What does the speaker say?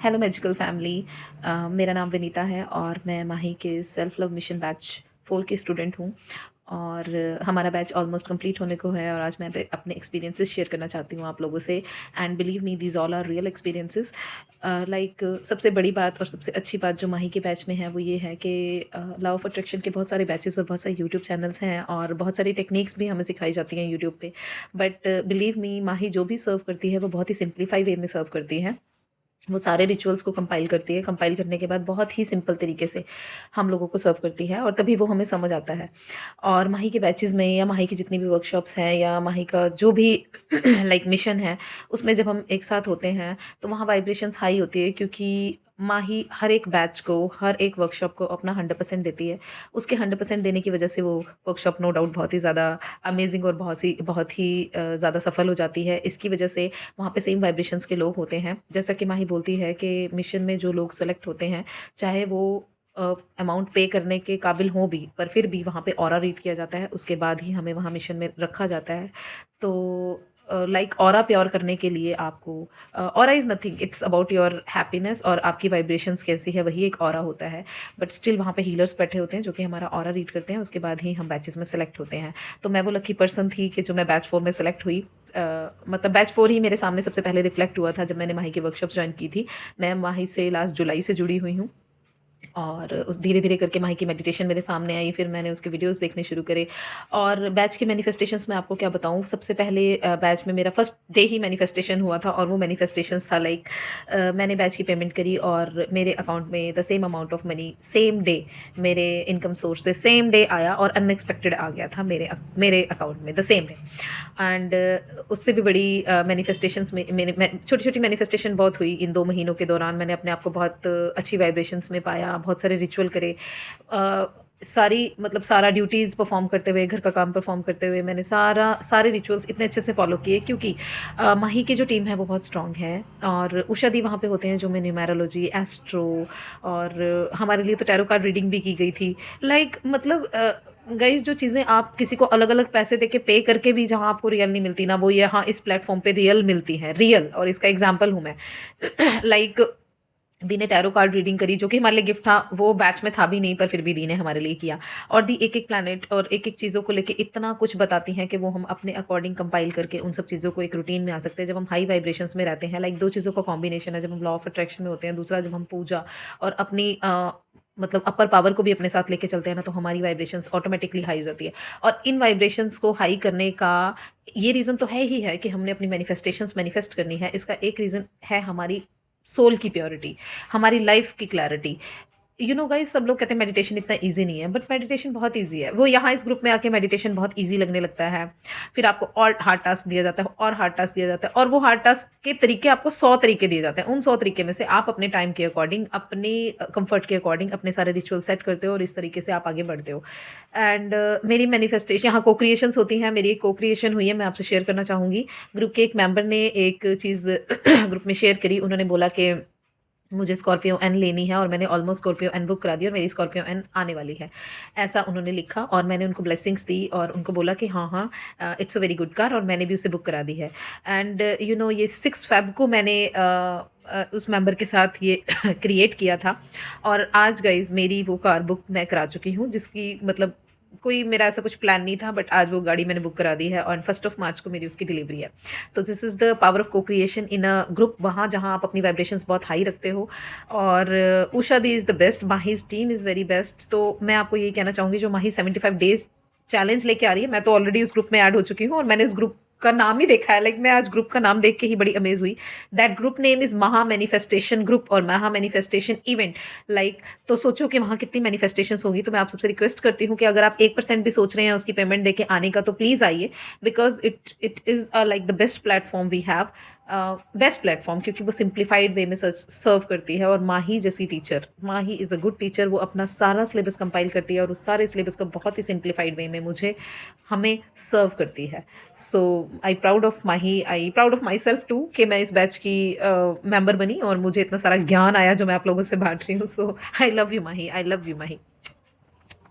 Hello magical family. मेरा नाम विनीता है और मैं माही के सेल्फ लव मिशन बैच 4 की स्टूडेंट हूँ। और हमारा बैच ऑलमोस्ट कंप्लीट होने को है और आज मैं अपने एक्सपीरियंसेस शेयर करना चाहती हूँ आप लोगों से। And believe me, these all are real experiences. Like सबसे बड़ी बात और सबसे अच्छी बात जो माही के बैच में है वो ये है कि लव ऑफ अट्रैक्शन के बहुत सारे बैचेस और बहुत सारे यूट्यूब चैनल्स हैं और बहुत सारी टेक्निक्स भी हमें सिखाई जाती हैं यूट्यूब पे। बट बिलीव मी, माही जो भी सर्व करती है वो बहुत ही सिंप्लीफाई वे में सर्व करती है। वो सारे रिचुअल्स को कंपाइल करती है, कंपाइल करने के बाद बहुत ही सिंपल तरीके से हम लोगों को सर्व करती है और तभी वो हमें समझ आता है। और माही के बैचेस में या माही की जितनी भी वर्कशॉप्स हैं या माही का जो भी लाइक मिशन है, उसमें जब हम एक साथ होते हैं तो वहाँ वाइब्रेशंस हाई होती है, क्योंकि माही हर एक बैच को, हर एक वर्कशॉप को अपना 100% देती है। उसके 100% देने की वजह से वो वर्कशॉप नो डाउट बहुत ही ज़्यादा अमेजिंग और बहुत ही ज़्यादा सफल हो जाती है। इसकी वजह से वहाँ पे सेम वाइब्रेशंस के लोग होते हैं। जैसा कि माही बोलती है कि मिशन में जो लोग सेलेक्ट होते हैं, चाहे वो अमाउंट पे करने के काबिल हों भी, पर फिर भी वहाँ पे ऑरा रीड किया जाता है, उसके बाद ही हमें वहाँ मिशन में रखा जाता है। तो लाइक ऑरा प्योर करने के लिए आपको, aura is nothing, it's about your happiness और आपकी वाइब्रेशंस कैसी है, वही एक ऑरा होता है। बट स्टिल वहाँ पे हीलर्स बैठे होते हैं जो कि हमारा ऑरा रीड करते हैं, उसके बाद ही हम बैचेस में सेलेक्ट होते हैं। तो मैं वो लकी पर्सन थी कि जो मैं बैच 4 में सेलेक्ट हुई। मतलब बैच 4 ही मेरे सामने सबसे पहले रिफ्लेक्ट हुआ था जब मैंने माही की वर्कशॉप ज्वाइन की थी। मैं माही से लास्ट जुलाई से जुड़ी हुई हूँ और उस धीरे धीरे करके माही की मेडिटेशन मेरे सामने आई, फिर मैंने उसके वीडियोस देखने शुरू करे। और बैच के मैनिफेस्टेशंस में आपको क्या बताऊँ, सबसे पहले बैच में मेरा फर्स्ट डे ही मैनिफेस्टेशन हुआ था और वो मैनिफेस्टेशंस था लाइक मैंने बैच की पेमेंट करी और मेरे अकाउंट में the same amount of money same day मेरे इनकम सोर्स से सेम डे आया और अनएक्सपेक्टेड आ गया था मेरे अकाउंट में द सेम डे। एंड उससे भी बड़ी मैनिफेस्टेशंस में मेरे छोटी छोटी मैनिफेस्टेशन बहुत हुई इन 2 महीनों के दौरान। मैंने अपने आप को बहुत अच्छी वाइब्रेशंस में पाया, बहुत सारे रिचुअल करे। सारी मतलब सारा ड्यूटीज़ परफॉर्म करते हुए, घर का काम परफॉर्म करते हुए मैंने सारे रिचुअल्स इतने अच्छे से फॉलो किए, क्योंकि माही की जो टीम है वो बहुत स्ट्रांग है और उषा दी वहाँ पे होते हैं जो मैं न्यूमेरोलॉजी, एस्ट्रो और हमारे लिए तो टैरो कार्ड रीडिंग भी की गई थी। लाइक मतलब गाइस, जो चीज़ें आप किसी को अलग अलग पैसे देके पे करके भी जहाँ आपको रियल नहीं मिलती ना, वो यहाँ इस प्लेटफॉर्म पे रियल मिलती है, रियल। और इसका एग्जाम्पल हूँ मैं। लाइक दी ने टैरो कार्ड रीडिंग करी जो कि हमारे लिए गिफ्ट था, वो बैच में था भी नहीं पर फिर भी दी ने हमारे लिए किया। और दी एक एक प्लैनेट और एक एक चीज़ों को लेके इतना कुछ बताती हैं कि वो हम अपने अकॉर्डिंग कंपाइल करके उन सब चीज़ों को एक रूटीन में आ सकते हैं जब हम हाई वाइब्रेशंस में रहते हैं। लाइक 2 चीज़ों का कॉम्बिनेशन है, जब हम लॉ ऑफ अट्रैक्शन में होते हैं, दूसरा जब हम पूजा और अपनी मतलब अपर पावर को भी अपने साथ लेके चलते हैं ना, तो हमारी वाइब्रेशंस ऑटोमेटिकली हाई हो जाती है। और इन वाइब्रेशंस को हाई करने का ये रीज़न तो है ही है कि हमने अपनी मैनिफेस्टेशंस मैनिफेस्ट करनी है। इसका एक रीज़न है हमारी सोल की प्योरिटी, हमारी लाइफ की क्लैरिटी। गाइस, सब लोग कहते हैं मेडिटेशन इतना इजी नहीं है, बट मेडिटेशन बहुत इजी है। वो यहाँ इस ग्रुप में आके मेडिटेशन बहुत इजी लगने लगता है। फिर आपको और हार्ड टास्क दिया जाता है और हार्ड टास्क दिया जाता है और वो हार्ड टास्क के तरीके आपको 100 तरीके दिए जाते हैं। उन 100 तरीके में से आप अपने टाइम के अकॉर्डिंग, अपने कंफर्ट के अकॉर्डिंग अपने सारे रिचुअल सेट करते हो और इस तरीके से आप आगे बढ़ते हो। एंड मेरी मैनिफेस्टेशन, यहाँ को क्रिएशंस होती हैं। मेरी एक को क्रिएशन हुई है, मैं आपसे शेयर करना चाहूँगी। ग्रुप के एक मेंबर ने एक चीज़ ग्रुप में शेयर करी। उन्होंने बोला कि मुझे स्कॉर्पियो एन लेनी है और मैंने ऑलमोस्ट स्कॉर्पियो एन बुक करा दी और मेरी स्कॉर्पियो एन आने वाली है, ऐसा उन्होंने लिखा। और मैंने उनको ब्लेसिंग्स दी और उनको बोला कि हाँ हाँ, it's a very good car, और मैंने भी उसे बुक करा दी है। एंड ये 6 फेब को मैंने उस मेंबर के साथ ये क्रिएट किया था और आज गाइज मेरी वो कार बुक मैं करा चुकी हूँ, जिसकी मतलब कोई मेरा ऐसा कुछ प्लान नहीं था, बट आज वो गाड़ी मैंने बुक करा दी है और 1 मार्च को मेरी उसकी डिलीवरी है। तो this is the power of को क्रिएशन इन अ ग्रुप, वहाँ जहाँ आप अपनी वाइब्रेशंस बहुत हाई रखते हो। और Usha di is the best, Mahi's team is very best. तो मैं आपको यही कहना चाहूँगी, जो माही 75 डेज चैलेंज लेके आ रही है, मैं तो ऑलरेडी उस ग्रुप में ऐड हो चुकी हूँ और मैंने उस ग्रुप का नाम ही देखा है। लाइक मैं आज ग्रुप का नाम देख के ही बड़ी अमेज हुई। दैट ग्रुप नेम इज महा मैनिफेस्टेशन ग्रुप और महा मैनिफेस्टेशन इवेंट। लाइक तो सोचो कि वहाँ कितनी मैनिफेस्टेशन होगी। तो मैं आप सबसे रिक्वेस्ट करती हूँ कि अगर आप 1% भी सोच रहे हैं उसकी पेमेंट देके आने का, तो प्लीज़ आइए, because it is like the best platform we have. Best platform, क्योंकि वो सिंप्लीफाइड वे में सर्व करती है। और माही जैसी teacher, Mahi is a good teacher, वो अपना सारा सिलेबस कंपाइल करती है और उस सारे सिलेबस को बहुत ही सिंप्लीफाइड वे में हमें सर्व करती है। So I proud of Mahi, I proud of myself too कि मैं इस बैच की मेंबर बनी और मुझे इतना सारा ज्ञान आया जो मैं आप लोगों से बांट रही हूँ। So I love you Mahi, I love you Mahi.